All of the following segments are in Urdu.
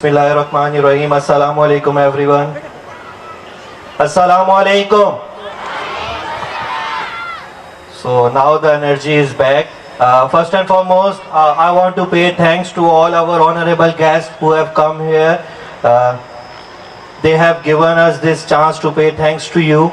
Bismillahirrahmanirrahim. Assalamu alaikum everyone. Assalamu alaikum. So now the energy is back. First and foremost, I want to pay thanks to all our honorable guests who have come here. They have given us this chance to pay thanks to you.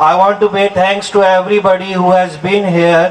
I want to pay thanks to everybody who has been here.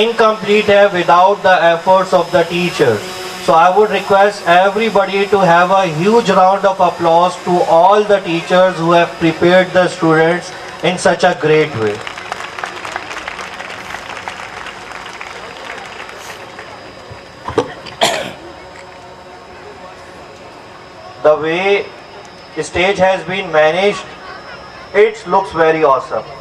incomplete hai without the efforts of the teachers. So I would request everybody to have a huge round of applause to all the teachers who have prepared the students in such a great way. The way the stage has been managed, it looks very awesome.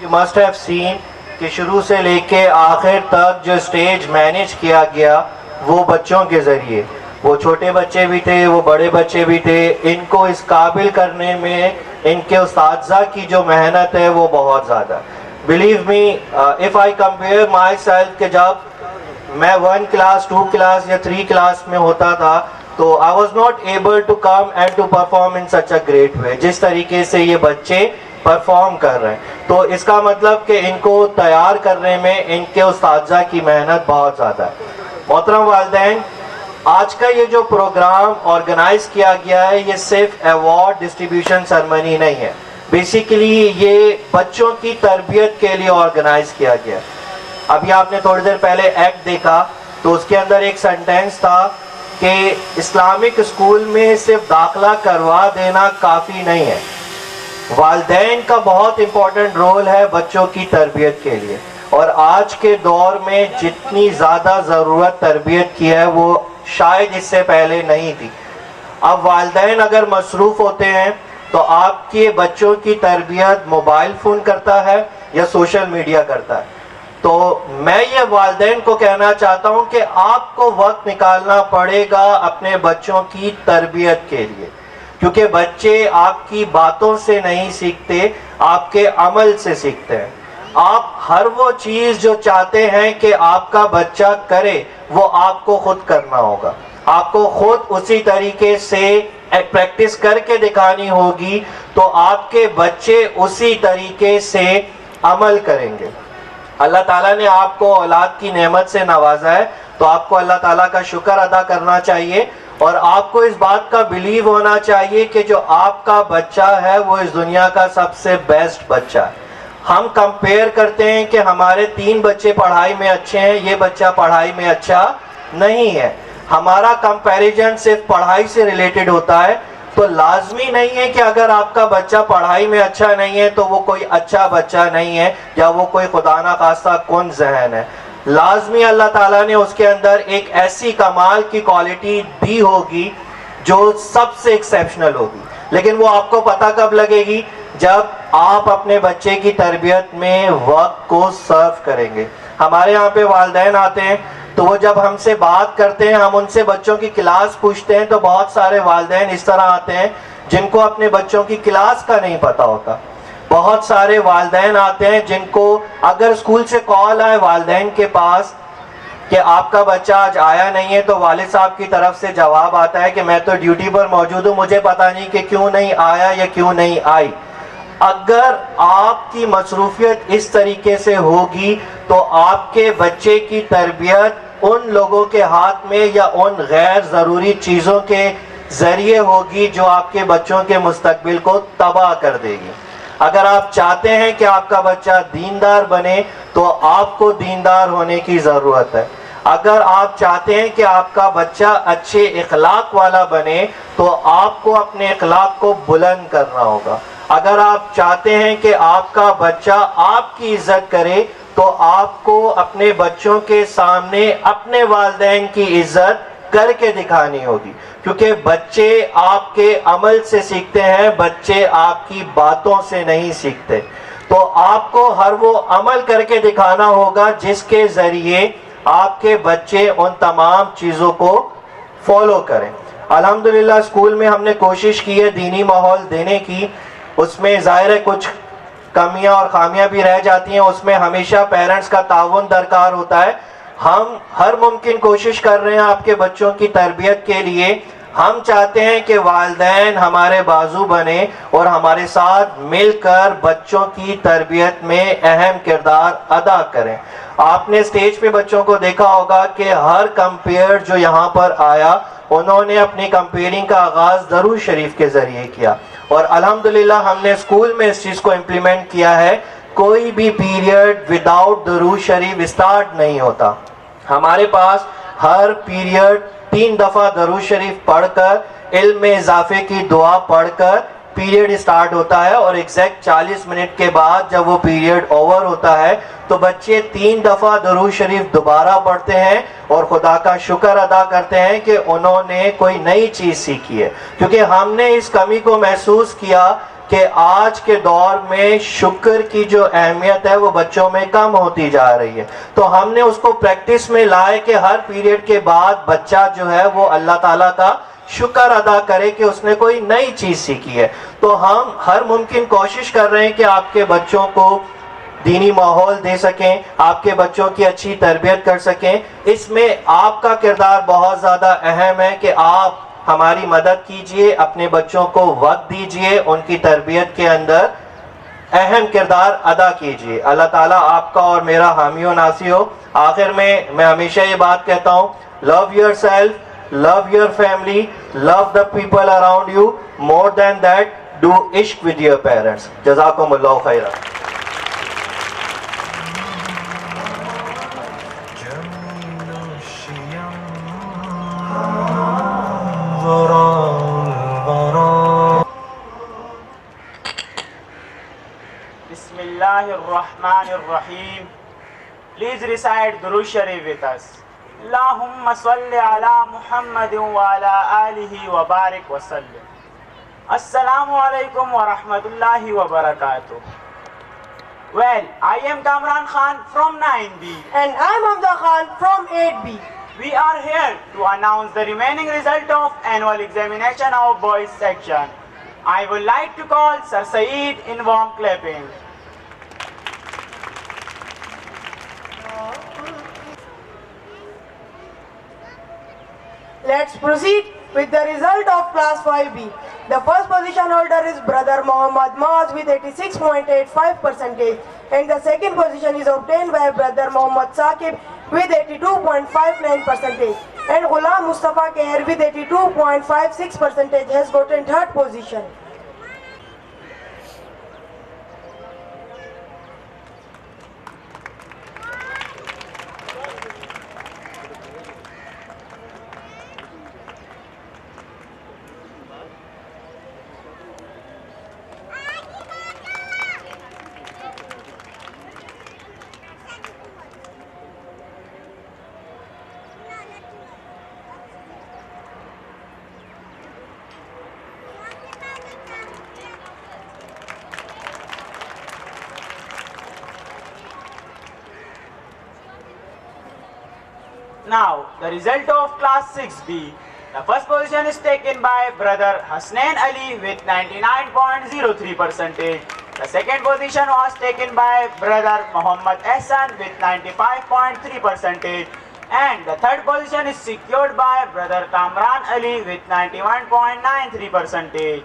You must have seen کہ شروع سے لے کے آخر تک جو اسٹیج مینیج کیا گیا وہ بچوں کے ذریعے، وہ چھوٹے بچے بھی تھے، وہ بڑے بچے بھی تھے. ان کو اس قابل کرنے میں ان کے اساتذہ کی جو محنت ہے وہ بہت زیادہ. Believe me, if I compare my self, کہ جب میں 1 کلاس 2 کلاس یا 3 کلاس میں ہوتا تھا تو I was not able to come and to perform in such a great way. جس طریقے سے یہ بچے پرفارم کر رہے ہیں، تو اس کا مطلب کہ ان کو تیار کرنے میں ان کے اساتذہ کی محنت بہت زیادہ ہے. محترم والدین، آج کا یہ جو پروگرام آرگنائز کیا گیا ہے، یہ صرف ایوارڈ ڈسٹریبیوشن سرمنی نہیں ہے. بیسیکلی یہ بچوں کی تربیت کے لیے آرگنائز کیا گیا ہے. ابھی آپ نے تھوڑی دیر پہلے ایکٹ دیکھا تو اس کے اندر ایک سینٹینس تھا کہ اسلامک اسکول میں صرف داخلہ کروا دینا کافی نہیں ہے، والدین کا بہت امپورٹنٹ رول ہے بچوں کی تربیت کے لیے. اور آج کے دور میں جتنی زیادہ ضرورت تربیت کی ہے وہ شاید اس سے پہلے نہیں تھی. اب والدین اگر مصروف ہوتے ہیں تو آپ کے بچوں کی تربیت موبائل فون کرتا ہے یا سوشل میڈیا کرتا ہے. تو میں یہ والدین کو کہنا چاہتا ہوں کہ آپ کو وقت نکالنا پڑے گا اپنے بچوں کی تربیت کے لیے، کیونکہ بچے آپ کی باتوں سے نہیں سیکھتے، آپ کے عمل سے سیکھتے ہیں. آپ ہر وہ چیز جو چاہتے ہیں کہ آپ کا بچہ کرے وہ آپ کو خود کرنا ہوگا. آپ کو خود اسی طریقے سے پریکٹس کر کے دکھانی ہوگی تو آپ کے بچے اسی طریقے سے عمل کریں گے. اللہ تعالیٰ نے آپ کو اولاد کی نعمت سے نوازا ہے تو آپ کو اللہ تعالیٰ کا شکر ادا کرنا چاہیے، اور آپ کو اس بات کا بلیو ہونا چاہیے کہ جو آپ کا بچہ ہے وہ اس دنیا کا سب سے بیسٹ بچہ ہے. ہم کمپیئر کرتے ہیں کہ ہمارے 3 بچے پڑھائی میں اچھے ہیں، یہ بچہ پڑھائی میں اچھا نہیں ہے. ہمارا کمپیریزن صرف پڑھائی سے ریلیٹڈ ہوتا ہے، تو لازمی نہیں ہے کہ اگر آپ کا بچہ پڑھائی میں اچھا نہیں ہے تو وہ کوئی اچھا بچہ نہیں ہے یا وہ کوئی خدا نہ خواستہ کن ذہن ہے. لازمی اللہ تعالیٰ نے اس کے اندر ایک ایسی کمال کی کوالٹی دی ہوگی جو سب سے ایکسیپشنل ہوگی. لیکن وہ آپ کو پتہ کب لگے گی؟ جب آپ اپنے بچے کی تربیت میں وقت کو سرو کریں گے. ہمارے یہاں پہ والدین آتے ہیں تو وہ جب ہم سے بات کرتے ہیں، ہم ان سے بچوں کی کلاس پوچھتے ہیں، تو بہت سارے والدین اس طرح آتے ہیں جن کو اپنے بچوں کی کلاس کا نہیں پتہ ہوتا. بہت سارے والدین آتے ہیں جن کو اگر اسکول سے کال آئے والدین کے پاس کہ آپ کا بچہ آج آیا نہیں ہے، تو والد صاحب کی طرف سے جواب آتا ہے کہ میں تو ڈیوٹی پر موجود ہوں، مجھے پتہ نہیں کہ کیوں نہیں آیا یا کیوں نہیں آئی. اگر آپ کی مصروفیت اس طریقے سے ہوگی تو آپ کے بچے کی تربیت ان لوگوں کے ہاتھ میں یا ان غیر ضروری چیزوں کے ذریعے ہوگی جو آپ کے بچوں کے مستقبل کو تباہ کر دے گی. اگر آپ چاہتے ہیں کہ آپ کا بچہ دیندار بنے تو آپ کو دیندار ہونے کی ضرورت ہے. اگر آپ چاہتے ہیں کہ آپ کا بچہ اچھے اخلاق والا بنے تو آپ کو اپنے اخلاق کو بلند کرنا ہوگا. اگر آپ چاہتے ہیں کہ آپ کا بچہ آپ کی عزت کرے تو آپ کو اپنے بچوں کے سامنے اپنے والدین کی عزت کر کے دکھانی ہوگی، کیونکہ بچے آپ کے عمل سے سیکھتے ہیں، بچے آپ کی باتوں سے نہیں سیکھتے. تو آپ کو ہر وہ عمل کر کے دکھانا ہوگا جس کے ذریعے آپ کے بچے ان تمام چیزوں کو فالو کریں. الحمدللہ اسکول میں ہم نے کوشش کی ہے دینی ماحول دینے کی. اس میں ظاہر ہے کچھ کمیاں اور خامیاں بھی رہ جاتی ہیں، اس میں ہمیشہ پیرنٹس کا تعاون درکار ہوتا ہے. ہم ہر ممکن کوشش کر رہے ہیں آپ کے بچوں کی تربیت کے لیے. ہم چاہتے ہیں کہ والدین ہمارے بازو بنے اور ہمارے ساتھ مل کر بچوں کی تربیت میں اہم کردار ادا کریں. آپ نے اسٹیج پہ بچوں کو دیکھا ہوگا کہ ہر کمپیئر جو یہاں پر آیا انہوں نے اپنی کمپیئرنگ کا آغاز درود شریف کے ذریعے کیا، اور الحمدللہ ہم نے اسکول میں اس چیز کو امپلیمنٹ کیا ہے. کوئی بھی پیریڈ وداؤٹ درود شریف اسٹارٹ نہیں ہوتا. ہمارے پاس ہر پیریڈ 3 دفعہ درود شریف پڑھ کر علم میں اضافے کی دعا پڑھ کر پیریڈ اسٹارٹ ہوتا ہے، اور ایگزیکٹ 40 منٹ کے بعد جب وہ پیریڈ اوور ہوتا ہے تو بچے 3 دفعہ درود شریف دوبارہ پڑھتے ہیں اور خدا کا شکر ادا کرتے ہیں کہ انہوں نے کوئی نئی چیز سیکھی ہے. کیونکہ ہم نے اس کمی کو محسوس کیا کہ آج کے دور میں شکر کی جو اہمیت ہے وہ بچوں میں کم ہوتی جا رہی ہے. تو ہم نے اس کو پریکٹس میں لائے کہ ہر پیریڈ کے بعد بچہ جو ہے وہ اللہ تعالیٰ کا شکر ادا کرے کہ اس نے کوئی نئی چیز سیکھی ہے. تو ہم ہر ممکن کوشش کر رہے ہیں کہ آپ کے بچوں کو دینی ماحول دے سکیں، آپ کے بچوں کی اچھی تربیت کر سکیں. اس میں آپ کا کردار بہت زیادہ اہم ہے کہ آپ ہماری مدد کیجئے، اپنے بچوں کو وقت دیجئے، ان کی تربیت کے اندر اہم کردار ادا کیجئے. اللہ تعالیٰ آپ کا اور میرا حامی و ناصر ہو. آخر میں ہمیشہ یہ بات کہتا ہوں، love yourself, love your family, love the people around you, more than that do عشق ود یور پیرنٹس. جزاکم اللہ خیرا. Bismillahir Rahmanir Rahim. Please recite Durood Sharif with us. Allahumma salli ala Muhammadin wa ala alihi wa barik wa sallim. Assalamu alaikum wa rahmatullahi wa barakatuh. Well, I am Kamran Khan from 9B. And I'm Hamza Khan from 8B. We are here to announce the remaining result of annual examination of boys section. I would like to call Sir Saeed in warm clapping. Let's proceed with the result of class 5B. The first position holder is brother Muhammad Maaz with 86.85%, and the second position is obtained by brother Muhammad Saqib with 82.59%, and Ghulam Mustafa Khair with 82.56% has gotten third position. Now, the result of class 6B. The first position is taken by brother Hasnain Ali with 99.03%. The second position was taken by brother Muhammad Ehsan with 95.3%. And the third position is secured by brother Kamran Ali with 91.93%.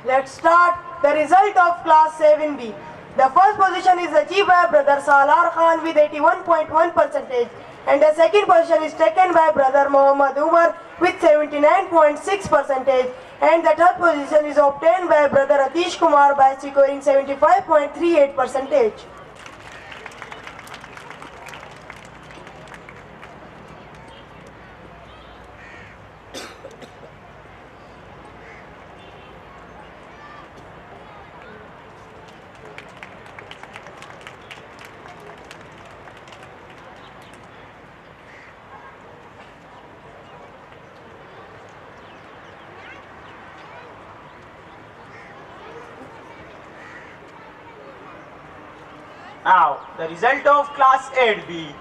Let's start the result of class 7B. The first position is achieved by brother Salar Khan with 81.1%, and the second position is taken by brother Muhammad Umar with 79.6%, and the third position is obtained by brother Atish Kumar by securing 75.38%. Now, the result of Class 8B.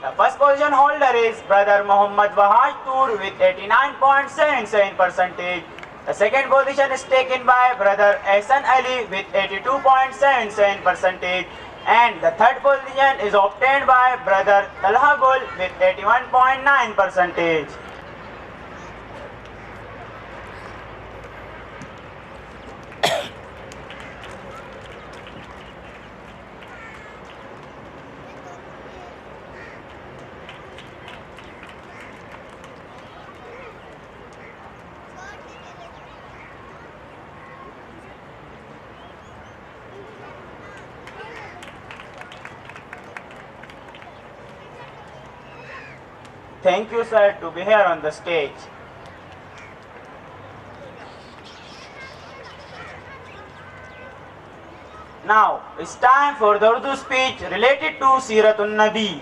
The first position holder is Brother Muhammad Wahaj Tur with 89.77%. The second position is taken by Brother Ehsan Ali with 82.77%. And the third position is obtained by Brother Talha Gul with 81.9%. Thank you, sir, to be here on the stage. Now, it's time for the Urdu speech related to Siratun Nabi.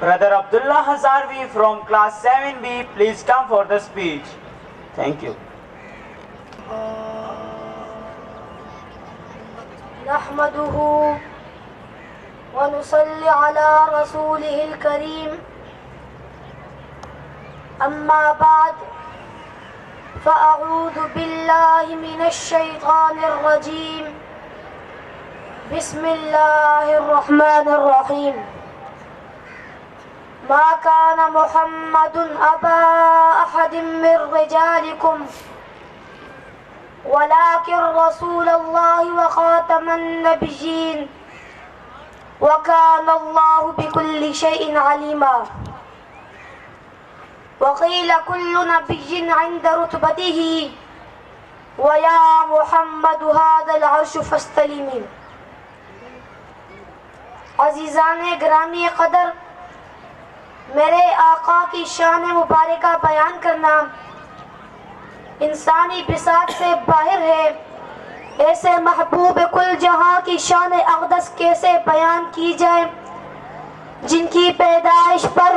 Brother Abdullah Hazarvi from class 7B, please come for the speech. Thank you. نحمده ونصلي على رسوله الكريم أما بعد فأعوذ بالله من الشيطان الرجيم بسم الله الرحمن الرحيم ما كان محمد أبا أحد من رجالكم ولكن رسول الله وخاتم النبيين وكان الله بكل شيء عليما. وقيل كل نبي عند رتبته ويا محمد هذا العرش فاستلم. عزیزان گرامی قدر، میرے آقا کی شان مبارکہ بیان کرنا انسانی بساط سے باہر ہے. ایسے محبوب کل جہاں کی شان اقدس کیسے بیان کی جائے جن کی پیدائش پر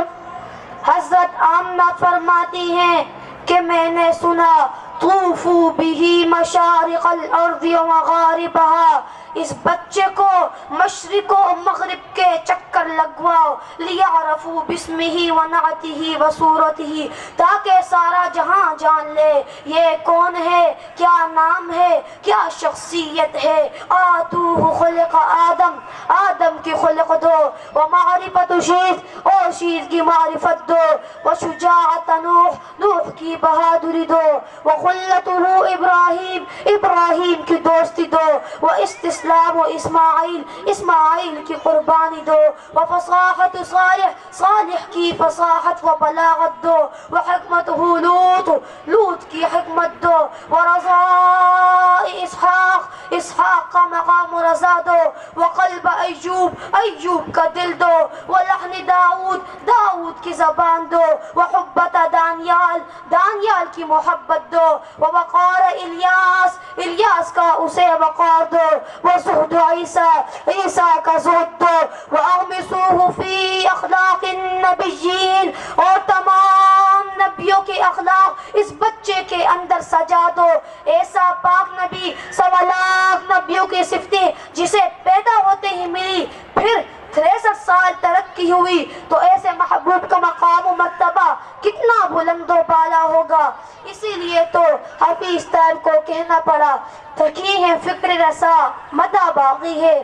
حضرت آمنہ فرماتی ہیں کہ میں نے سنا طوفوا بہ مشارق الارض و مغاربہا، اس بچے کو مشرق و مغرب کے چکر لگواؤ لیعرفوا باسمہ و نعتہ و صورتہ، تاکہ سارا جہاں جان لے یہ کون ہے، کیا نام ہے، کیا شخصیت ہے. آتوہ خلق آدم، آدم کی خلق دو، و معرفت شیث، اور شیث کی معرفت دو، و شجاعت نوح، نوح کی بہادری دو، و خلتہ ابراہیم، ابراہیم کی دوستی دو، و استسلام و اسماعیل، اسماعیل کی قربانی دو، و فصاحت صالح، صالح کی فصاحت و بلاغت دو، و حکمتہ لوط، لوط کی حکمت دو، و رضاء اسحاق، اسحاق کا مقام رضا دو، و قلب ایوب، ایوب کا دل دو، و لحن داؤد، داؤد کی زبان دو، و حبت دانیال، دانیال کی محبت دو، و وقار الیاس، الیاس کا اسے وقار دو، و زہد عیسیٰ، عیسیٰ کا زہد دو، و اغمسوہ فی اخلاق النبیین، اور تمام نبیوں کے اخلاق اس بچے کے اندر سجا دو. ایسا پاک نبی 1.25 نبیوں کی صفتیں جسے پیدا ہوتے ہی ملی، پھر 63 سال ترقی ہوئی، تو ایسے محبوب کا مقام و مرتبہ کتنا بلند و بالا ہوگا. اس اسی لیے تو حفیظ صاحب کو کہنا پڑا تھکی ہے فکر رسا مدہ باقی ہے،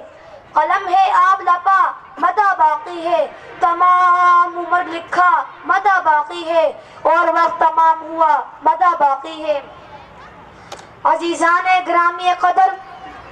قلم ہے آپ لپا مدہ باقی ہے، تمام عمر لکھا مدہ باقی ہے، اور وقت تمام ہوا مدہ باقی ہے۔ عزیزان گرامی قدر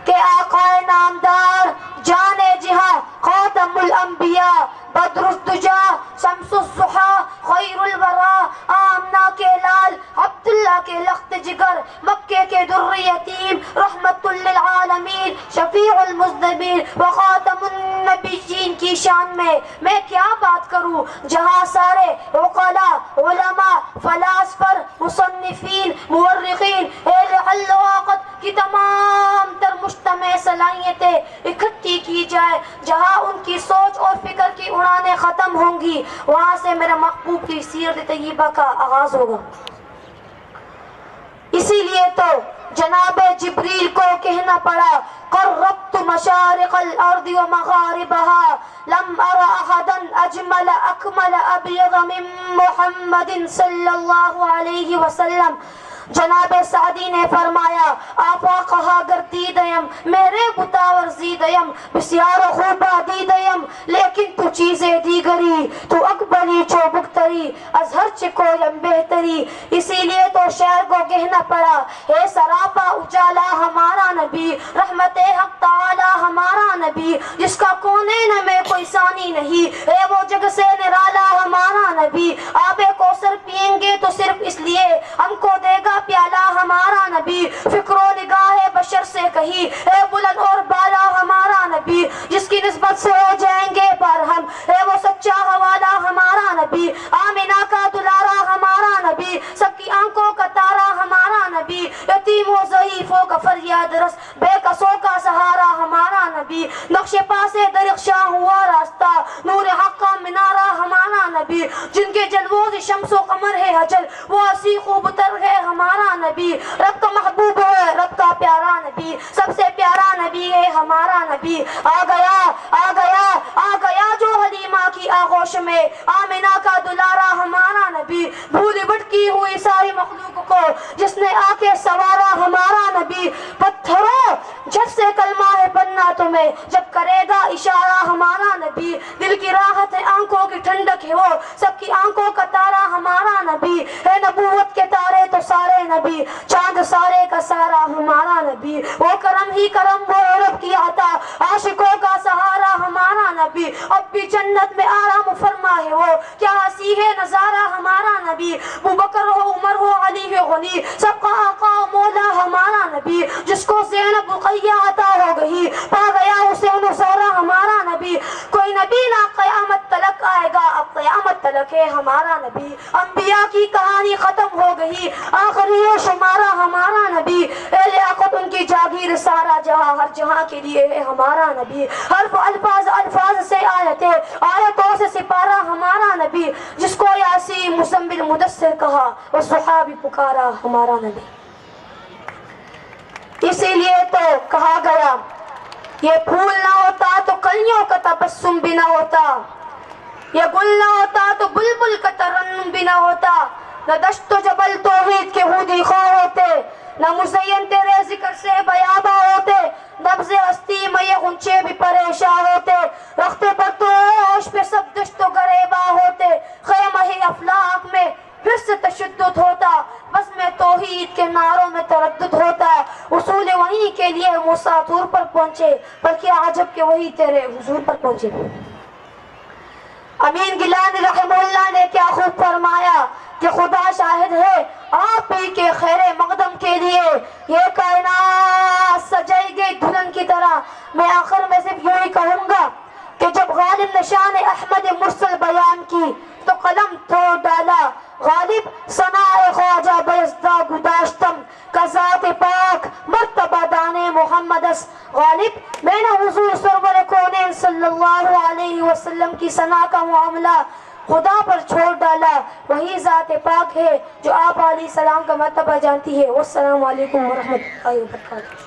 کہ آقا نامدار جان جہاں خاتم الانبیاء بدر الدجا شمس الضحا خیر الورا آمنہ کے لال عبداللہ کے لخت جگر مکے کے در یتیم رحمت للعالمین شفیع المذنبین وخاتم النبیین کی شان میں کیا بات کروں، جہاں سارے عقلاء علماء فلاسفر مصنفین مورخین اہل حل و عقد کی تمام تر مجتمع صلاحیتیں اکٹھی کی جائے، جہاں ان کی سوچ اور فکر کی اڑانیں ختم ہوں گی، وہاں سے میرے محبوب کی سیرت طیبہ کا آغاز ہوگا۔ اسی لیے تو جناب جبریل کو کہنا پڑا قربت مشارق الارض ومغاربها لم ار احدا اجمل اکمل ابیض من محمد صلی اللہ علیہ وسلم۔ جناب سعدی نے فرمایا آفاقہا گر دیدیم میرے بتاور زیدیم بسیار خوبا دیدیم لیکن تو چیزیں دیگری تو اکبری چو بکتری از ہر چکویم بہتری۔ اسی لیے تو شعر کو کہنا پڑا اے سراپا اجالا ہمارا نبی رحمت حق تعالی ہمارا نبی جس کا کونین میں کوئی ثانی نہیں، اے وہ جگ سے نرالا ہمارا نبی، آب کوثر پئیں گے تو صرف اس لیے ہم کو دے گا پیالہ ہمارا نبی، فکر و نگاہ بشر سے کہی اے بلند اور بالا ہمارا نبی جس کی نسبت سے ہو جائیں گے برہم، اے وہ سچا حوالہ ہمارا نبی، آمینہ کا دلارا ہمارا نبی، سب کی آنکھوں کا تارا ہمارا نبی، یتیم و ضعیفوں کا فریاد رس بے کسوں کا سہارا ہمارا نبی، نقش پا سے درخشاں ہوا راستہ نور حق کا منارہ ہمارا نبی، جن کے جلووں سے شمس و قمر ہے حجل وہ اسی خوب تر ہے ہمارا نبی، رب کا محبوب ہے رب کا پیارا نبی، سب سے پیارا نبی ہے ہمارا نبی، آ گیا جو حلیمہ کی آغوش میں آمینہ کا دلارا ہمارا نبی، بھول بھٹکی ہوئی ساری مخلوق کو جس نے آ کے سوارا ہمارا نبی، پتھروں جب سے کلمہ ہے بننا تمہیں جب کرے گا اشارہ ہمارا نبی، دل کی راحت ہے آنکھوں کی ٹھنڈک ہے وہ سب کی آنکھوں کا تارا ہمارا نبی، ہے نبوت کے تارے تو سارے نبی، چاند سارے کا سارا ہمارا نبی، وہ کرم ہی کرم وہ رب کی عطا عاشقوں کا سہارا ہمارا نبی، اب بھی جنت میں آرام فرما ہے وہ کیا ہنسی ہے نظارہ ہمارا نبی، ابو بکر ہو عمر ہو علی ہے غنی سب کا آقا و مولا ہمارا نبی، جس کو زینب رقیہ عطا ہو گئی پا گیا حسین و زہرا ہمارا نبی، کوئی نبی نہ قیامت تلک آئے گا اب قیامت تلک ہے ہمارا نبی، انبیاء کی کہانی ختم ہو گئی آخری و شمارہ ہمارا نبی، اے لیاقت ان کی جاگیر سارا جہاں ہر جہاں کے لیے ہے ہمارا نبی، حرف الفاظ سے آیتوں سے سپارہ ہمارا نبی، جس کو یاسین مزمل مدثر کہا اور صحابی پکارا ہمارا نبی۔ اسی لیے تو کہا گیا یہ پھول نہ ہوتا تو کلیوں کا تبسم بھی نہ ہوتا، یہ گل نہ ہوتا تو بلبل کا ترنم بھی نہ ہوتا، نہ دشت و جبل توحید کے ہودی خواہ ہوتے، نہ مزین تیرے ذکر سے بیابہ ہوتے، نبض ہستی میں یہ غنچے بھی پریشاں ہوتے، رختے پر توش پہ سب دشت و گریباں ہوتے، خیمہ افلاق میں پھر سے تشدد ہوتا، بس میں توحید کے نعروں میں تردد ہوتا، اصول وحی کے لیے موسیٰ طور پر پہنچے پر کیا عجب کہ وہی تیرے حضور پر پہنچے۔ امین گیلانی رحمہ اللہ نے کیا خوب فرمایا کہ خدا شاہد ہے آپ ہی کے خیر مقدم کے لیے یہ کائنات سجائی گئی دلہن کی طرح۔ میں آخر میں صرف یوں ہی کہوں گا کہ جب غالب نے شان احمد مرسل بیان کی تو قلم توڑ ڈالا، غالب ثناء خواجہ بیزدہ گداشتم کا ذات پاک مرتبہ دانے محمد اس غالب، میں نے حضور سرور کونین صلی اللہ علیہ وسلم کی ثنا کا معاملہ خدا پر چھوڑ ڈالا، وہی ذات پاک ہے جو آپ علیہ السلام کا مرتبہ جانتی ہے۔ والسلام علیکم ورحمۃ اللہ وبرکاتہ۔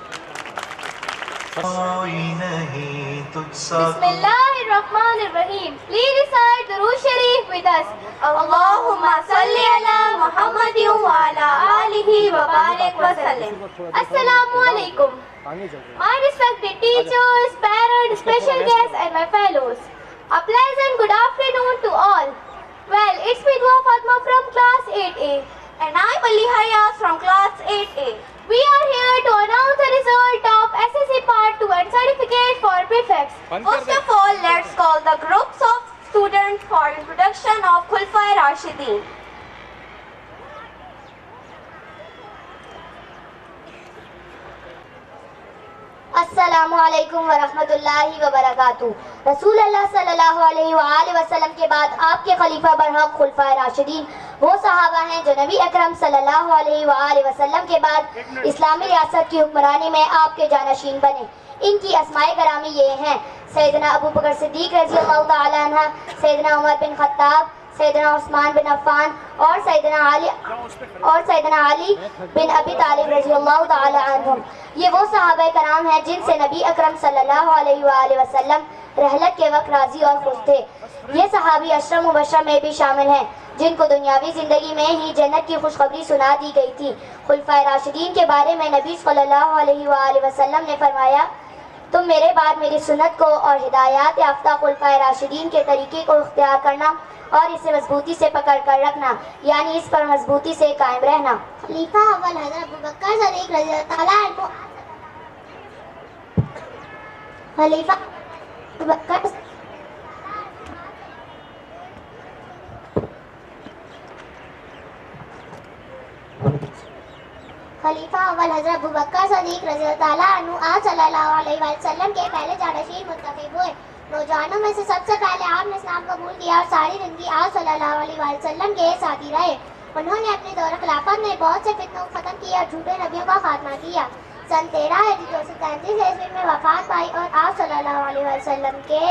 بسم اللہ الرحمن الرحیم. Please recite Durood Sharif with us. اللہم صلی علی محمد وعلى آلہ وبارک وسلم. السلام علیکم. My respected teachers, parents, special guests and my fellows. A pleasant good afternoon to all. Well, it's me Dua Fatma from class 8A and I'm Ali Hayas from class 8A. We are here to announce the result of SSC Part 2 and certificate for prefects. First of all, let's call the groups of students for introduction of Khulafai Rashidin. السلام علیکم ورحمۃ اللہ وبرکاتہ. رسول اللہ صلی اللہ علیہ وآلہ وسلم کے بعد آپ کے خلیفہ برحق خلفائے راشدین وہ صحابہ ہیں جو نبی اکرم صلی اللہ علیہ وآلہ وسلم کے بعد اسلامی ریاست کی حکمرانی میں آپ کے جانشین بنے. ان کی اسماء گرامی یہ ہیں: سیدنا ابو بکر صدیق رضی اللہ تعالی عنہ، سیدنا عمر بن خطاب، سیدنا عثمان بن عفان اور سیدنا علی بن ابی طالب رضی اللہ تعالی عنہم. یہ وہ صحابہ کرام ہیں جن سے نبی اکرم صلی اللہ علیہ وآلہ وسلم رحلت کے وقت راضی اور خوش تھے. یہ صحابی عشرہ مبشرہ میں بھی شامل ہیں جن کو دنیاوی زندگی میں ہی جنت کی خوشخبری سنا دی گئی تھی. خلفائے راشدین کے بارے میں نبی صلی اللہ علیہ وآلہ وسلم نے فرمایا: تم میرے بعد میری سنت کو اور ہدایات یافتہ خلفائے راشدین کے طریقے کو اختیار کرنا اور اسے مضبوطی سے پکڑ کر رکھنا، یعنی اس پر مضبوطی سے قائم رہنا. خلیفہ اول حضرت ابوبکر صدیق رضی اللہ تعالیٰ عنہ. خلیفہ اول حضرت ابوبکر صدیق رضی اللہ تعالیٰ عنہ آپ صلی اللہ علیہ وسلم کے پہلے جانشین منتخب ہوئے. نوجوانوں میں سے سب سے پہلے آپ نے اسلام قبول کیا اور ساری زندگی آپ صلی اللہ علیہ وسلم کے ساتھی رہے. انہوں نے اپنے دور خلافت میں بہت سے فتنوں کو ختم کیا اور جھوٹے نبیوں کا خاتمہ کیا. سن 13 عیسوی میں وفات پائی اور آپ صلی اللہ علیہ وسلم کے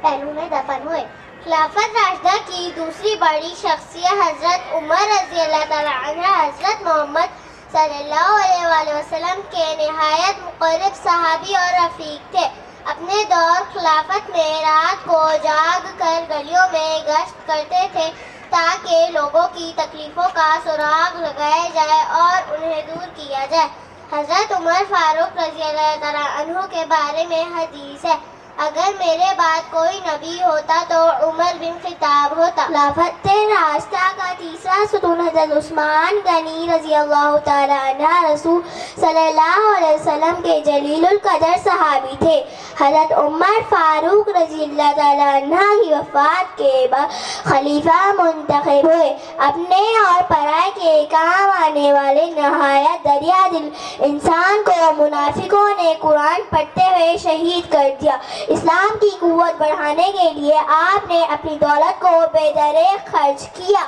پہلو میں دفن ہوئے. خلافت راشدہ کی دوسری بڑی شخصیت حضرت عمر رضی اللہ تعالیٰ عنہ حضرت محمد صلی اللہ علیہ وآلہ وسلم کے نہایت مقرب صحابی اور رفیق تھے. اپنے دور خلافت میں رات کو جاگ کر گلیوں میں گشت کرتے تھے تاکہ لوگوں کی تکلیفوں کا سراغ لگایا جائے اور انہیں دور کیا جائے. حضرت عمر فاروق رضی اللہ تعالیٰ عنہ کے بارے میں حدیث ہے: اگر میرے بعد کوئی نبی ہوتا تو عمر بن خطاب ہوتا. خلافت راستہ کا تیسرا ستون حضرت عثمان غنی رضی اللہ تعالیٰ عنہ رسول صلی اللہ علیہ وسلم کے جلیل القدر صحابی تھے. حضرت عمر فاروق رضی اللہ تعالیٰ عنہ کی وفات کے بعد خلیفہ منتخب ہوئے. اپنے اور پرائے کے کام آنے والے نہایت دریا دل انسان کو منافقوں نے قرآن پڑھتے ہوئے شہید کر دیا. اسلام کی قوت بڑھانے کے لیے آپ نے اپنی دولت کو بے دریغ خرچ کیا.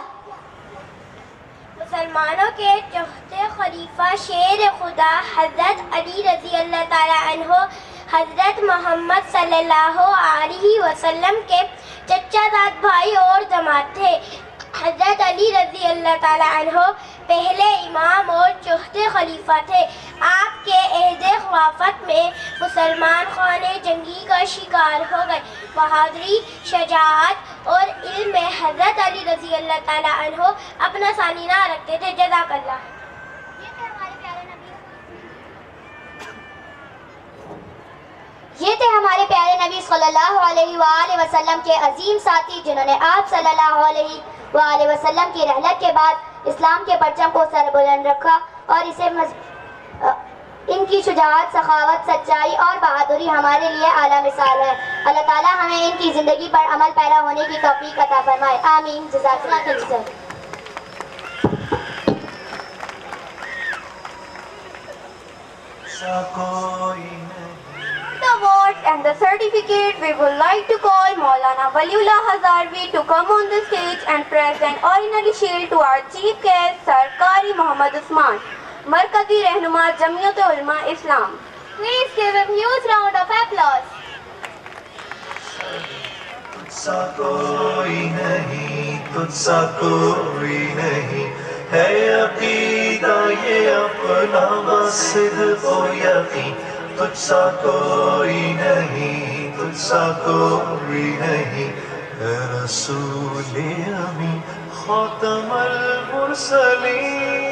مسلمانوں کے چوتھے خلیفہ شیر خدا حضرت علی رضی اللہ تعالیٰ عنہ حضرت محمد صلی اللہ علیہ وسلم کے چچا زاد بھائی اور داماد تھے. حضرت علی رضی اللہ تعالیٰ عنہ پہلے امام اور چوتھے خلیفہ تھے. آپ کے عہد خلافت میں مسلمان خانے جنگی کا شکار ہو گئے. بہادری، شجاعت اور علم میں حضرت علی رضی اللہ تعالیٰ عنہ اپنا ثانی نہ رکھتے تھے. جزاک اللہ. یہ تھے ہمارے پیارے نبی صلی اللہ علیہ وآلہ وسلم کے عظیم ساتھی جنہوں نے آپ صلی اللہ علیہ وآلہ وسلم کی رحلت کے بعد اسلام کے پرچم کو سربلند رکھا اور اسے ان کی شجاعت، سخاوت، سچائی اور بہادری ہمارے لیے اعلیٰ مثال ہے. اللہ تعالیٰ ہمیں ان کی زندگی پر عمل پیرا ہونے کی توفیق عطا فرمائے. آمین. جزاک اللہ خیر. The award and the certificate, we would like to call Maulana Waliullah Hazarvi to come on the stage and present honorary shield to our chief guest, Sir Qari Muhammad Usman, Markazi Rehnuma Jamiyat Ulama Islam. Please give him a huge round of applause. تجھسا کوئی نہیں، تجھسا کوئی نہیں، ہے عقیدہ یہ اپنا صدق و یقین. تجھسا کوئی نہیں، تجھسا کوئی نہیں، اے رسول امین خاتم المرسلین.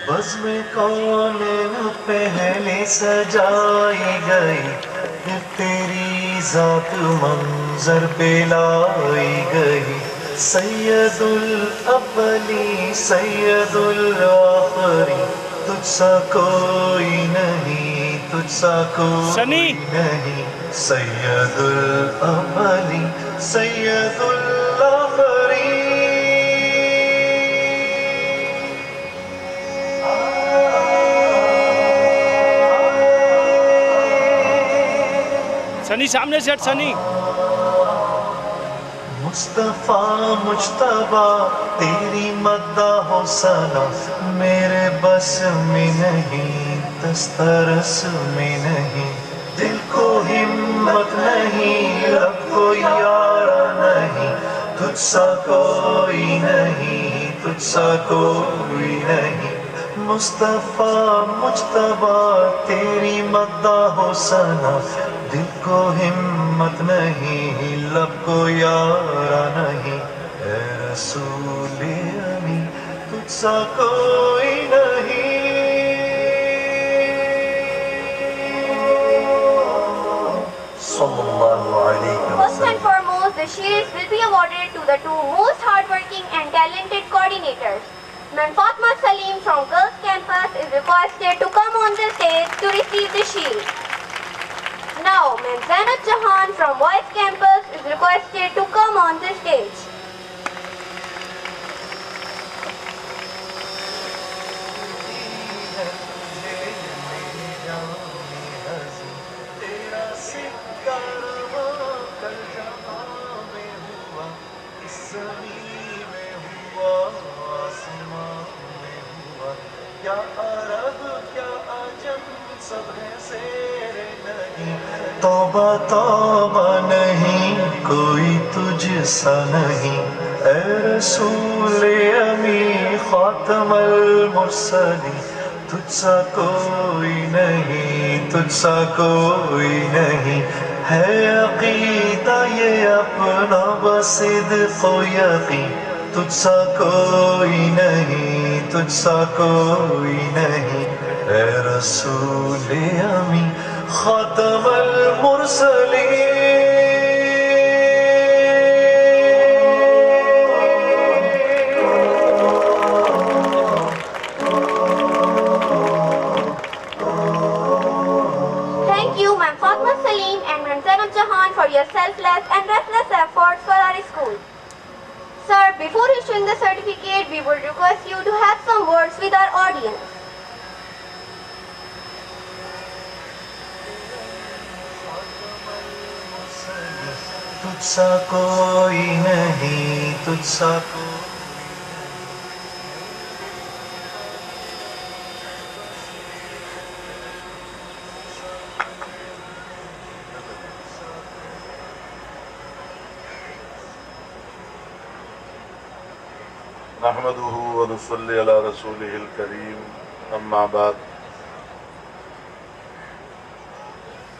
بزم کونین پہلے سجائی گئی، پھر تیری ذات منظر پہ لائی گئی. سید الاولی سید الآخری، تجھ سا کوئی نہیں، تجھ سا کوئی نہیں. سید الاولی سید الآخری. سنی سامنے سے ہٹ سنی. مصطفیٰ مجتبیٰ تیری مدح و ثنا میرے بس میں نہیں، دسترس میں نہیں. دل کو ہمت نہیں، لب کو یار نہیں، تجھ سا کوئی نہیں، تجھ سا کوئی نہیں. مصطفیٰ مجتبیٰ تیری مدح و ثنا، دل کو ہمت نہیں، لب کو یارا نہیں. اے رسول امی تجھ سا کوئی نہیں. صلی اللہ علیہ First and وسلم. foremost, the shields will be awarded to the two most hardworking and talented coordinators. Mme. Fatma Salim from Girls Campus is requested to come on the stage to receive the shield. Now, Mme. Zainab Jahan from Boys Campus is requested to come on the stage. تیرا سکہ رواں کل جہاں میں ہوا، اس زمین میں ہوا، آسمان میں ہوا. کیا عرب کیا عجم سب ہے زیر نہیں. توبہ توبہ نہیں کوئی تجھ سا نہیں. اے رسول امی خاتم المرسلین، تجھ سا کوئی نہیں، تجھ سا کوئی نہیں. ہے عقیدہ یہ اپنا بصدق و یقین، تجھ سا کوئی نہیں، تجھ سا کوئی نہیں. اے رسول امی خاتم المرسلین. Thank you, Mme. Fatma Salim and Mme. Zainab Jahan for your selfless and restless efforts for our school. Sir, before issuing the certificate, we would request you to have some words with our audience. تجھ سا کوئی نہیں، تجھ سا کوئی. نحمده ونصلي على رسوله الكريم. اما بعد،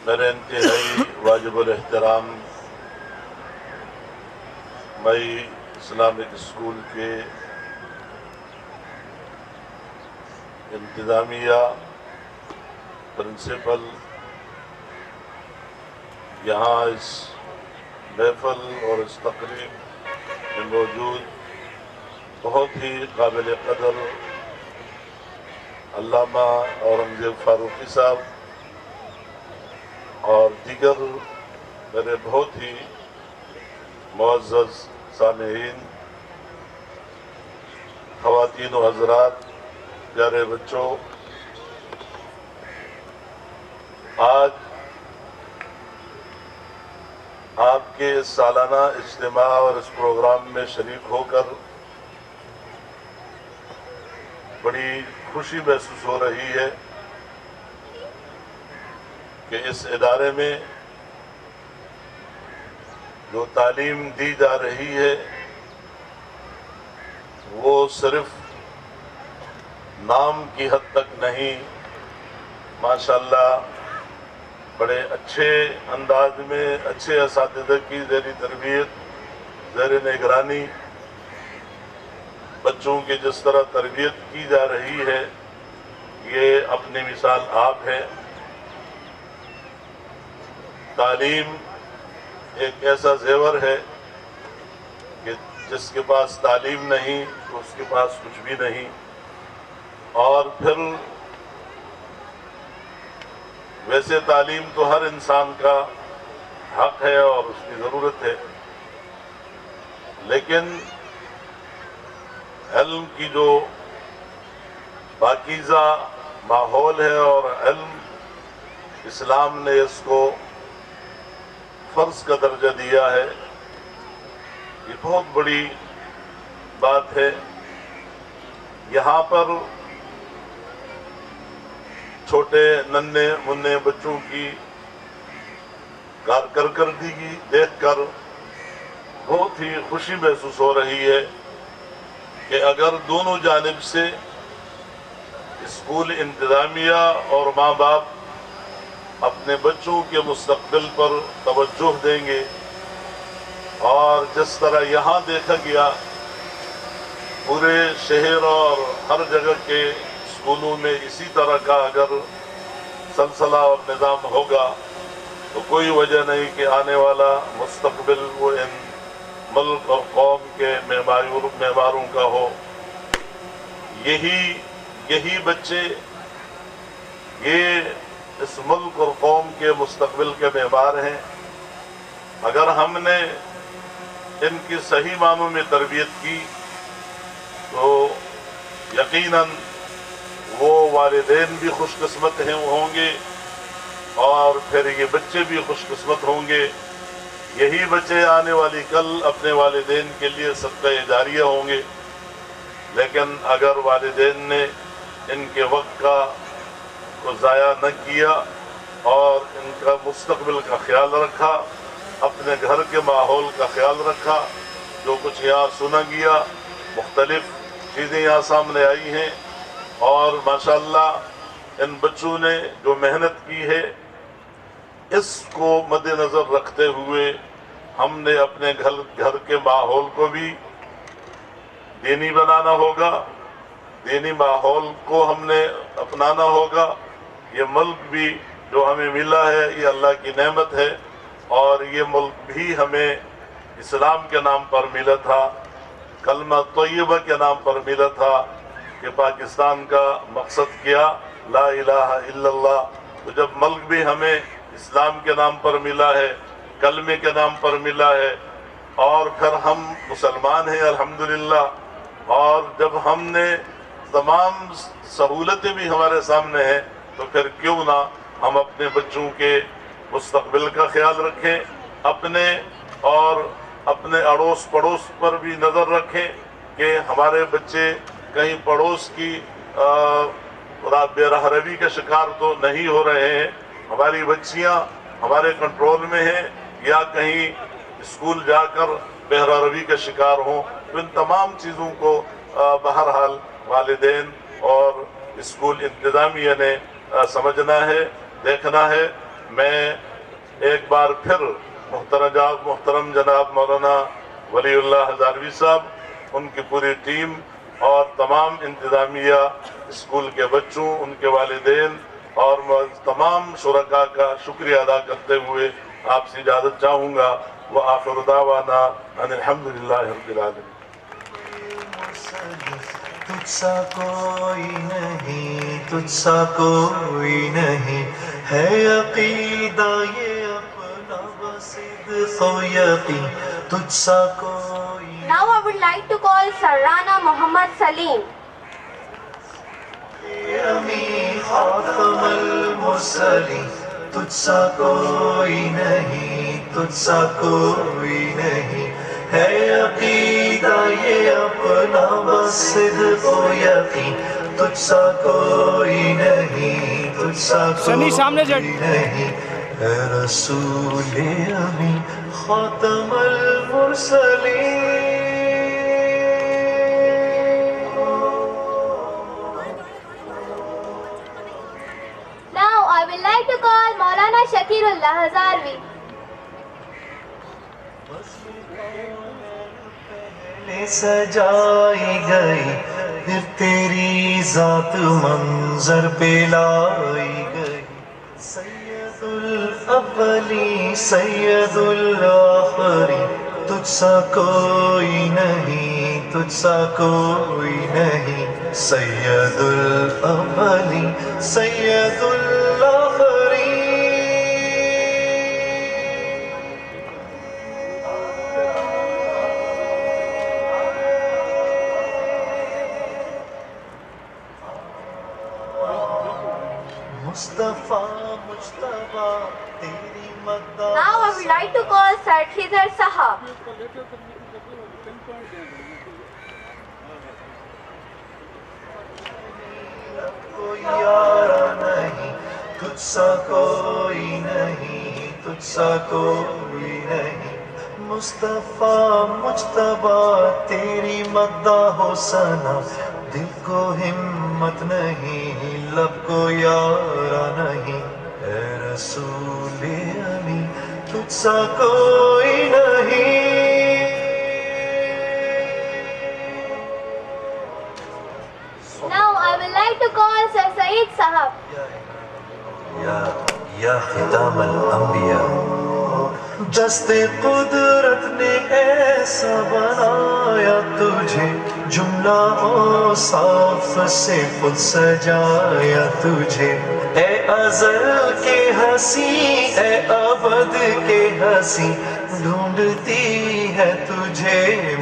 میرے انتہائی واجب الاحترام مئی اسلامک اسکول کے انتظامیہ، پرنسپل، یہاں اس محفل اور اس تقریب میں موجود بہت ہی قابل قدر علامہ اورنگزیب فاروقی صاحب اور دیگر میرے بہت ہی معزز سامعین، خواتین و حضرات، پیارے بچوں، آج آپ کے اس سالانہ اجتماع اور اس پروگرام میں شریک ہو کر بڑی خوشی محسوس ہو رہی ہے کہ اس ادارے میں جو تعلیم دی جا رہی ہے وہ صرف نام کی حد تک نہیں، ماشاءاللہ بڑے اچھے انداز میں اچھے اساتذہ کی زیر تربیت، زیر نگرانی بچوں کی جس طرح تربیت کی جا رہی ہے، یہ اپنی مثال آپ ہے۔ تعلیم ایک ایسا زیور ہے کہ جس کے پاس تعلیم نہیں تو اس کے پاس کچھ بھی نہیں، اور پھر ویسے تعلیم تو ہر انسان کا حق ہے اور اس کی ضرورت ہے، لیکن علم کی جو پاکیزہ ماحول ہے اور علم اسلام نے اس کو فرض کا درجہ دیا ہے، یہ بہت بڑی بات ہے۔ یہاں پر چھوٹے ننھے منھے بچوں کی کارکردگی دیکھ کر بہت ہی خوشی محسوس ہو رہی ہے کہ اگر دونوں جانب سے اسکول انتظامیہ اور ماں باپ اپنے بچوں کے مستقبل پر توجہ دیں گے، اور جس طرح یہاں دیکھا گیا پورے شہر اور ہر جگہ کے اسکولوں میں اسی طرح کا اگر سلسلہ اور نظام ہوگا تو کوئی وجہ نہیں کہ آنے والا مستقبل وہ ان ملک اور قوم کے معماروں کا ہو۔ یہی بچے یہ اس ملک اور قوم کے مستقبل کے معمار ہیں۔ اگر ہم نے ان کی صحیح معنوں میں تربیت کی تو یقیناً وہ والدین بھی خوش قسمت ہوں گے اور پھر یہ بچے بھی خوش قسمت ہوں گے۔ یہی بچے آنے والی کل اپنے والدین کے لیے صدقہ جاریہ ہوں گے۔ لیکن اگر والدین نے ان کے وقت کو ضائع نہ کیا اور ان کا مستقبل کا خیال رکھا، اپنے گھر کے ماحول کا خیال رکھا، جو کچھ یہاں سنا گیا، مختلف چیزیں یہاں سامنے آئی ہیں، اور ماشاءاللہ ان بچوں نے جو محنت کی ہے اس کو مد نظر رکھتے ہوئے ہم نے اپنے گھر کے ماحول کو بھی دینی بنانا ہوگا، دینی ماحول کو ہم نے اپنانا ہوگا۔ یہ ملک بھی جو ہمیں ملا ہے یہ اللہ کی نعمت ہے، اور یہ ملک بھی ہمیں اسلام کے نام پر ملا تھا، کلمہ طیبہ کے نام پر ملا تھا کہ پاکستان کا مقصد کیا لا الہ الا اللہ۔ تو جب ملک بھی ہمیں اسلام کے نام پر ملا ہے، کلمے کے نام پر ملا ہے، اور پھر ہم مسلمان ہیں الحمدللہ، اور جب ہم نے تمام سہولتیں بھی ہمارے سامنے ہیں تو پھر کیوں نہ ہم اپنے بچوں کے مستقبل کا خیال رکھیں، اپنے اور اپنے اڑوس پڑوس پر بھی نظر رکھیں کہ ہمارے بچے کہیں پڑوس کی بے راہ روی کا شکار تو نہیں ہو رہے ہیں، ہماری بچیاں ہمارے کنٹرول میں ہیں یا کہیں اسکول جا کر بے راہ روی کا شکار ہوں۔ تو ان تمام چیزوں کو بہرحال والدین اور اسکول انتظامیہ نے سمجھنا ہے، دیکھنا ہے۔ میں ایک بار پھر محترم جناب مولانا ولی اللہ ہزاروی صاحب، ان کی پوری ٹیم اور تمام انتظامیہ، اسکول کے بچوں، ان کے والدین اور تمام شرکاء کا شکریہ ادا کرتے ہوئے آپ سے اجازت چاہوں گا۔ وآخر دعوانا ان الحمدللہ رب العالمین۔ تجھ سا کوئی نہیں، تجھ سا کوئی نہیں، ہے عقیدہ یہ اپنا بصدق و یقین، تجھ سا کوئی نہیں۔ Now I would like to call Sarrana Muhammad Salim. امی خاتم المرسلین، تجھ سا کوئی نہیں، تجھ سا کوئی نہیں، ہے عقیدہ یہ اپنا بصدق و یقین، تجھ سا کوئی نہیں، تجھ سا کوئی نہیں، اے رسول امی خاتم المرسلین۔ I would like to call Maulana Shakirullah Hazarvi. پہلے سجائی گئی پھر تیری ذات منظر پہ لائی گئی سید الاولی سید الآخری تجھ سا کوئی نہیں تجھ سا کوئی نہیں سید الاولی سید الآخری مصطفیٰ مجتبیٰ تیری مداح Now I would like to call Sir Khizr Sahab. کوئی یارا نہیں تجھ سا کوئی نہیں تجھ سا کوئی نہیں مصطفیٰ مجتبیٰ تیری مداح و ثنا دل کو ہمت نہیں لب کو یارا نہیں اے رسول امی تجھ سا کوئی نہیں Now I would like to call Sir Saeed Sahab. یا ختام الانبیاء دست قدرت نے ایسا بنایا تجھے جملہ اوصاف سے خود سجایا تجھے اے ازل کے ہنسی اے ابد کے ہنسی ڈھونڈتی ہے تجھے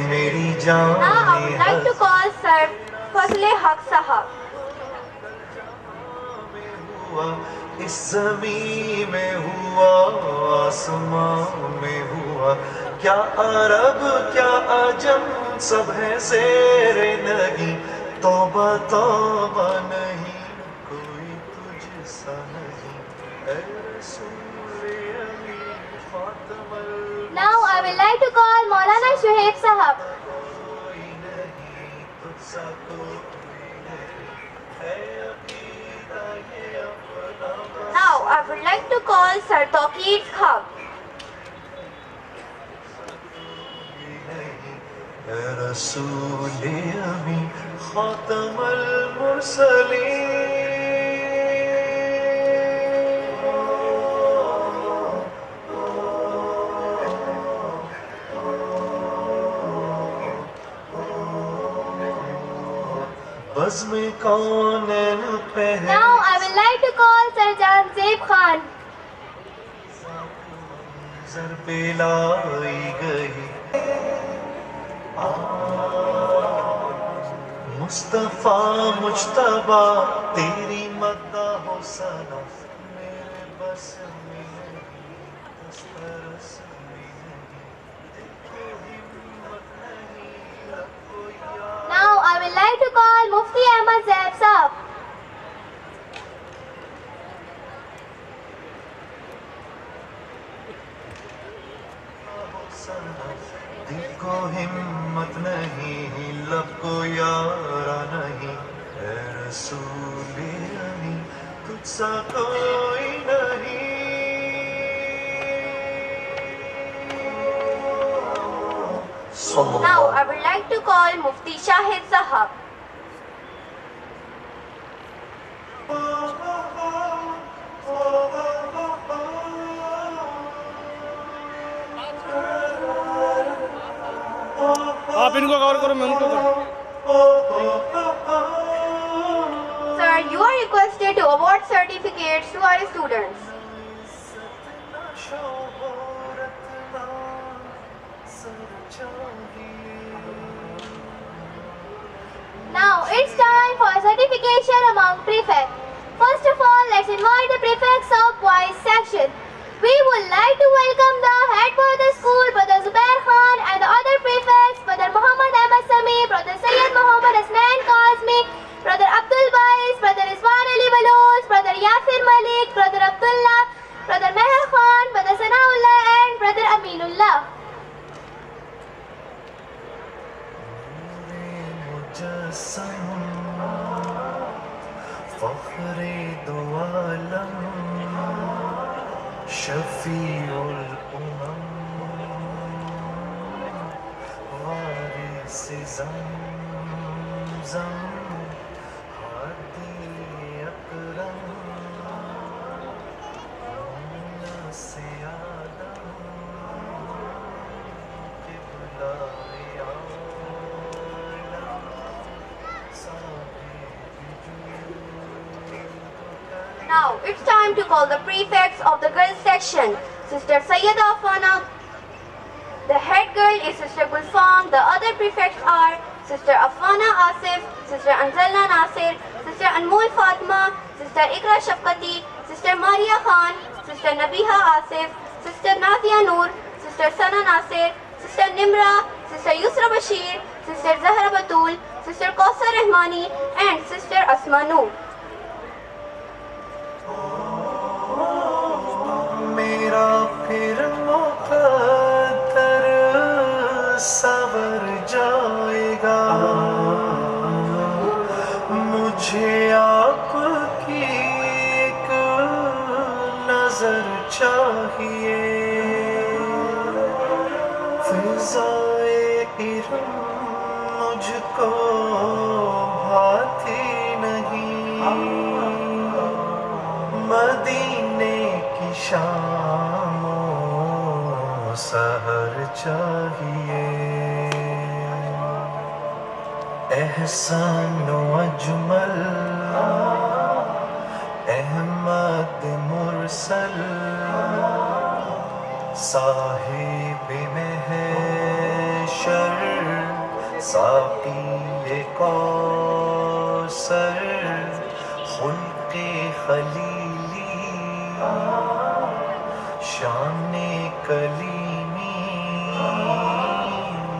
میری جان Now I would like to call Sir Fazle Haq Sahab. اس زمین میں ہوا آسمان میں ہوا کیا عرب کیا عجم سب ہے زیر نگی توبہ توبہ نہیں کوئی تجھ سا نہیں اے رسول امی خاتم Now I would like to call Maulana Shuaib Sahab. کوئی نہیں تجھ سا کوئی نہیں اے عقیدہ یہ اپنا Now I would like to call Sir Tawqeer Khan. اے رسول امی خاتم المرسلین بزم کونین پہلے Now I would like to call Sir Janzeb Khan. منظر پہ لائی گئی مصطفیٰ مجتبیٰ تیری مداح و ثنا میرے بس میں نہیں دسترس میں نہیں دل کو ہمت نہیں لب کو یاد Now I would like to call Mufti Ahmad Zaib Sahab. دل کو ہمت نہیں لب کو یارا نہیں اے رسول امی تجھ سا کوئی نہیں Now I would like to call Mufti Shahid Sahab. آپ ان کو کور کرو میں ان کو کروں Sir, you are requested to award certificates to our students. Now it's time for certification among prefects. First of all, let's invite the prefects of boys section. We would like to welcome the head for the school, Brother Zubair Khan, and the other prefects, Brother Muhammad Ahmad Sami, Brother Sayyid Muhammad Asnan Kazmi, Brother Abdul Bais, Brother Iswan Ali Baloch, Brother Yasir Malik, Brother Abdullah, Brother Meher Khan, Brother Sanaullah, and Brother Aminullah. فخر دو عالم شفیع الامم وارث زمزم ہادی اکرم ناس آدم قبلہ Now it's time to call the prefects of the girls section. Sister Sayyida Afana, the head girl is Sister Gulfam. The other prefects are Sister Afana Asif, Sister Anzalna Nasir, Sister Anmol Fatima, Sister Ikra Shafqati, Sister Maria Khan, Sister Nabiha Asif, Sister Nazia Noor, Sister Sana Nasir, Sister Nimra, Sister Yusra Bashir, Sister Zahra Batul, Sister Kausar Rahmani and Sister Asma Noor. میرا پھر مقدر سور جائے گا مجھے آپ کی ایک نظر چاہیے فضائے علم مجھ کو بھاتی نہیں مدینے کی شام و سحر چاہیے احسان و اجمل احمد مرسل صاحب محشر ساقی کوثر خلق خلیلی شان کلیمی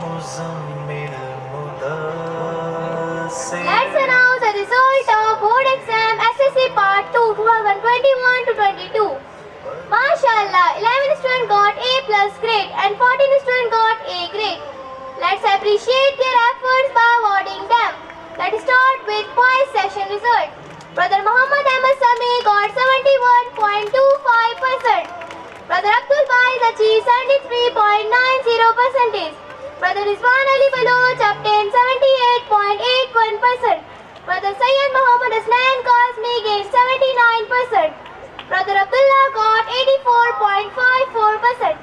Muzammil Mudassir. Let's announce the result of board exam SSC Part 2 2021-22. MashaAllah, 11 students got A+ grade and 14 students got A grade. Let's appreciate their efforts by awarding them. Let's start with boys section result. Brother Muhammad Ahmad Sami got 71.25%. Brother Abdul Baiz achieved 73.90%. Brother Rizwan Ali Baloch obtained 78.81%. Brother Sayyid Muhammad Aslan Kazmi gained 79%. Brother Abdullah got 84.54%.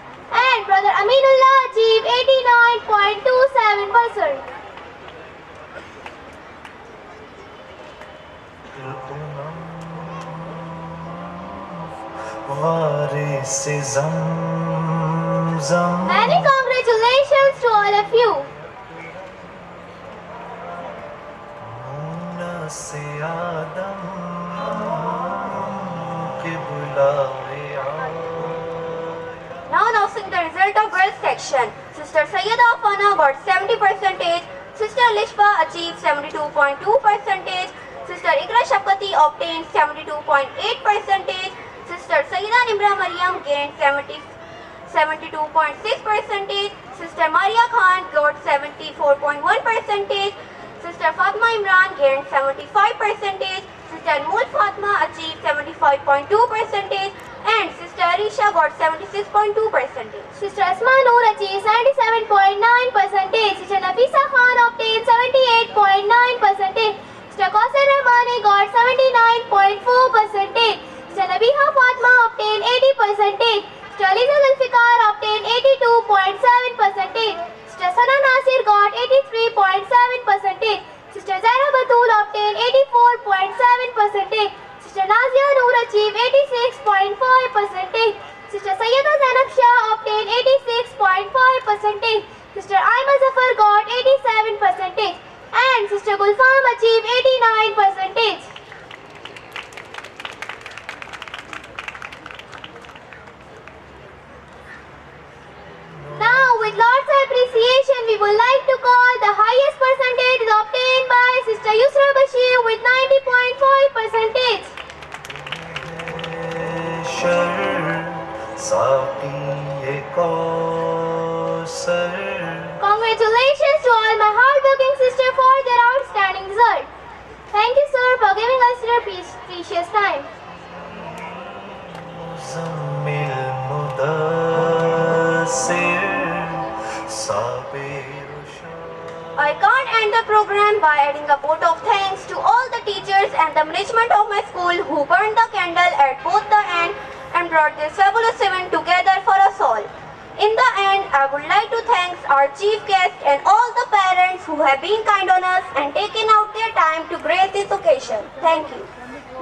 And Brother Aminullah achieved 89.27%. وارث زمزم Many congratulations to all of you. ناس آدم قبلہ Now announcing the result of girls section. Sister Sayyida Afana got 70%. Sister Lishba achieved 72.2%. Sister Ikra Shafqati obtained 72.8%. Sister Sayyida Nimra Maryam gained 72.6%. Sister Maria Khan got 74.1%. Sister Fatima Imran gained 75%. Sister Anmol Fatima achieved 75.2%. And Sister Arisha got 76.2%. Sister Asma Noor achieved 77.9%. Sister Nafisa Khan obtained 78.9%. Sister Kausar Rahmani got 79.4%. Sister Nabiha Fatima obtained 80%. Sister Aliza Zulfikar obtained 82.7%. Sister Sana Nasir got 83.7%. Sister Zahra Batul obtained 84.7%. Sister Nazia Noor achieved 86.5%. Sister Sayyida Zainab Shah obtained 86.5%. Sister Aima Zafar got 87%. And Sister Gulfam achieved 89%. Now, with lots of appreciation, we would like to call the highest percentage is obtained by Sister Yusra Bashir with 90.5%. Congratulations to all my hardworking sisters for their outstanding result. Thank you, sir, for giving your precious time. Muzammil Mudassir Sabir I can't end the program by adding a vote of thanks to all the teachers and the management of my school who burned the candle at both the ends and brought this fabulous event together for us all. In the end, I would like to thank our chief guest and all the parents who have been kind on us and taken out their time to grace this occasion. Thank you.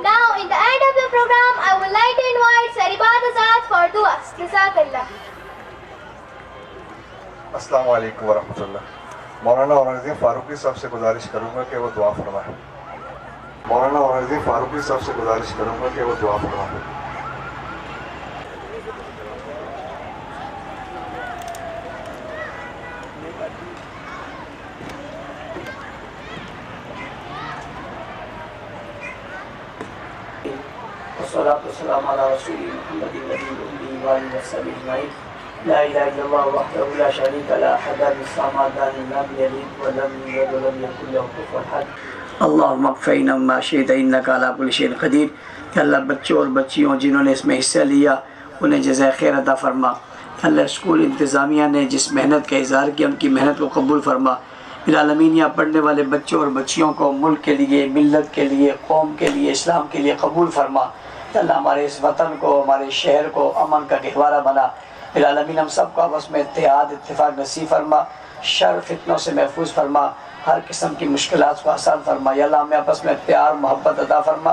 Now, in the end of the program, I would like to invite Saribad Azad for dua. Jazakallah. السلام علیکم ورحمۃ اللہ. مولانا اورنگزیب فاروقی صاحب سے گزارش کروں گا کہ وہ دعا فرمائیں. مولانا اورنگزیب فاروقی صاحب سے گزارش کروں گا کہ وہ دعا فرمائیں. والصلاة والسلام على رسول محمد النبي الأمي وآله وصحبه أجمعين. لا إله إلا الله وحده لا شريك له حدث الصمد لم يلد ولم يولد ولم يكن له كفوا أحد. اللهم اكفنا ما شئت إنك على كل شيء قدير. کہ اللہ بچوں اور بچیوں جنہوں نے اس میں حصہ لیا انہیں جزائے خیر عطا فرما. اللہ اسکول انتظامیہ نے جس محنت کا اظہار کیا ان کی محنت کو قبول فرما. العالمین یہاں پڑھنے والے بچوں اور بچیوں کو ملک کے لیے، ملت کے لیے، قوم کے لیے، اسلام کے لیے قبول فرما. اللہ ہمارے اس وطن کو، ہمارے شہر کو امن کا گہوارہ بنا. العالمین ہم سب کو آپس میں اتحاد اتفاق نصیب فرما. شر فتنوں سے محفوظ فرما. ہر قسم کی مشکلات کو آسان فرما. یا اللہ ہمیں آپس میں پیار محبت عطا فرما.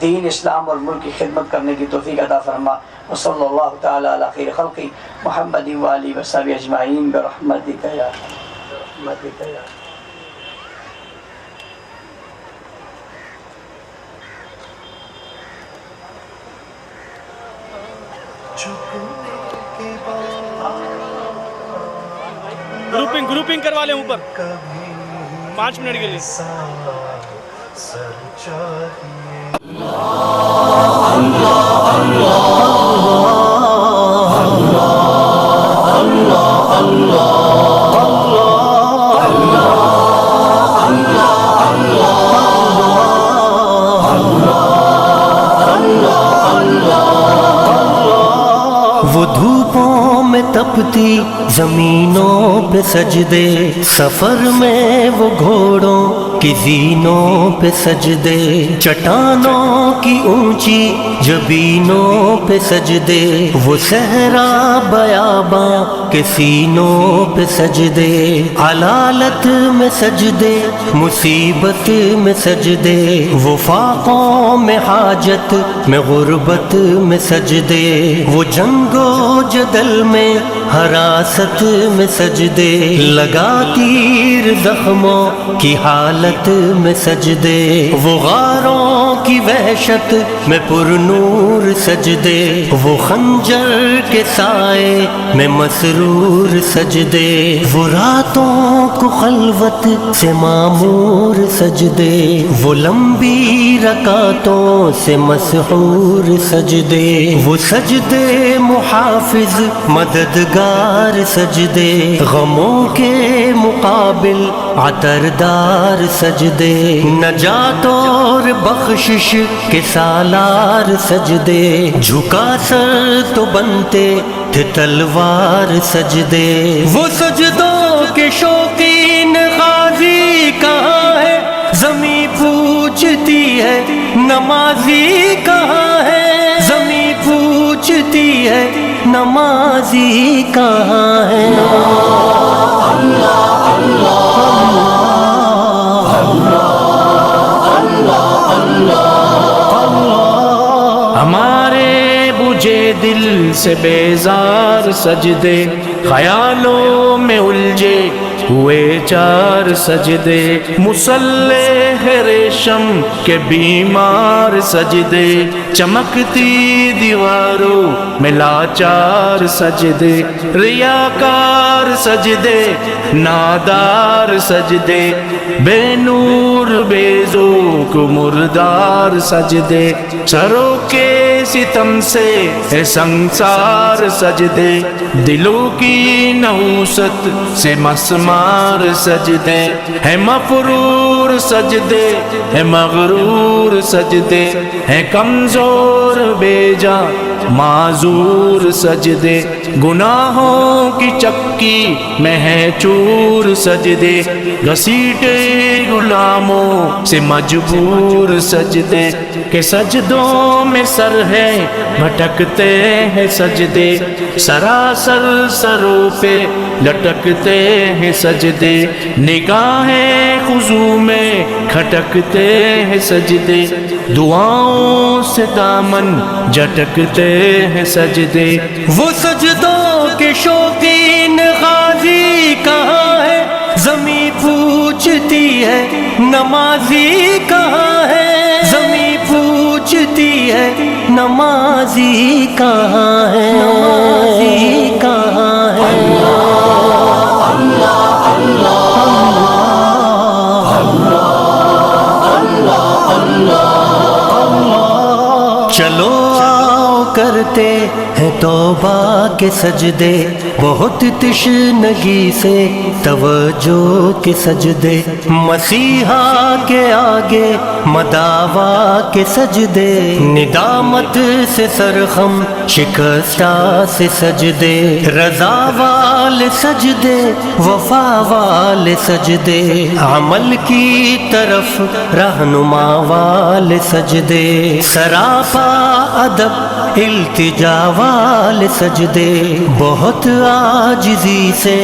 دین اسلام اور ملک کی خدمت کرنے کی توفیق عطا فرما. وصلی اللہ تعالی علی خیر خلقی محمد و آلہ و صحبہ اجمعین برحمتک یا برحمتک یا. گروپنگ کروا لیں اوپر 5 منٹ کے لیے. وہ دھوپوں میں تپتی زمینوں پہ سجدے، سفر میں وہ گھوڑوں کی زینوں پہ سجدے، چٹانوں کی اونچی جبینوں پہ سجدے، وہ صحرا بیاباں کے سینوں پہ سجدے، علالت میں سجدے، مصیبت میں سجدے، وہ فاقوں میں حاجت میں غربت میں سجدے، وہ جنگ و جدل میں حراست میں سجدے، لگا تیر زخموں کی حالت میں سجدے، وہ غاروں کی وحشت میں پر نور سجدے، وہ خنجر کے سائے میں مسرور سجدے، وہ راتوں کو خلوت سے معمور سجدے، وہ لمبی رکعتوں سے مسحور سجدے، وہ سجدے محافظ مددگار سجدے، غموں کے مقابل عطردار سجدے، نجات اور بخشش کے سالار سجدے، جھکا سر تو بنتے تھے تلوار سجدے، وہ سجدوں کے شوقین غازی کہاں ہے، زمیں پوچھتی ہے نمازی کہاں ہے، زمیں پوچھتی ہے نمازی کہاں ہے. اللہ اللہ اللہ اللہ. ہمارے بجھے دل سے بیزار سجدے، خیالوں میں الجھے ہوئے 4 سجدے، مسلح ریشم کے بیمار سجدے، چمکتی دیواروں میں لاچار سجدے، ریاکار سجدے، نادار سجدے، بے نور بے ذوق مردار سجدے، سروں کے ستم سے ہے سنسار سجدے، دلوں کی نحوست سے مسمار سجدے، ہے مفرور سجدے، ہے مغرور سجدے، ہے کمزور بے جا معذور سجدے، گناہوں کی چکی میں ہے چور سجدے، گھسیٹے غلاموں سے مجبور سجدے، کہ سجدوں میں سر ہے بھٹکتے ہیں سجدے، سراسر سروں پہ لٹکتے ہیں سجدے، نگاہیں خضوع میں کھٹکتے ہیں سجدے، دعاؤں سے دامن جھٹکتے ہیں سجدے۔ وہ سجدوں کے شوقین غازی کہاں ہے، زمیں پوچھتی ہے نمازی کہاں ہے، زمیں پوچھتی ہے نمازی کہاں ہے، نمازی کہاں ہے۔ چلو آؤ کرتے ہیں توبہ کے سجدے، بہت تشنگی سے توجہ کے سجدے، مسیحا کے آگے مداوا کے سجدے، ندامت سے سرخم شکستہ سے سجدے، رضا والے سجدے، وفا والے سجدے، عمل کی طرف رہنما والے سجدے، سراپا ادب التجا والے سجدے، بہت عاجزی سے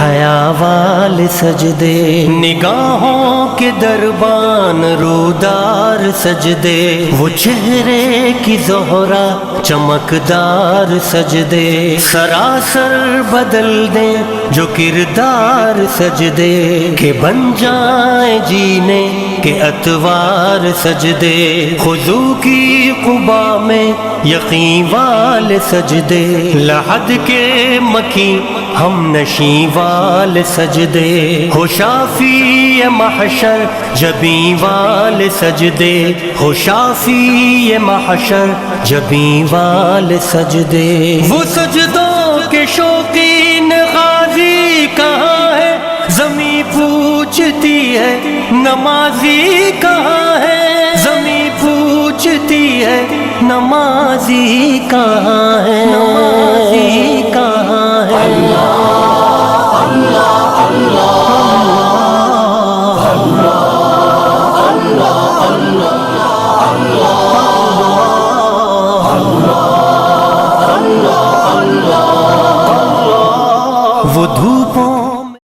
حیا والے سجدے، نگاہوں کے دربان رودار سجدے، وہ چہرے کی زہرا چمکدار سجدے، سراسر بدل دیں جو کردار سجدے، کہ بن جائیں جینے کے اتوار سجدے، خضوع کی قبا میں یقین والے سجدے، لحد کے مکی ہم نشیں والے سجدے، ہو شافی محشر جبیں والے سجدے، ہو شافی محشر جبیں والے سجدے۔ وہ سجدوں کے شوقین غازی کہاں ہے، زمیں پوچھتی ہے نمازی کہاں ہے، زمیں پوچھتی ہے نمازی کہاں ہے۔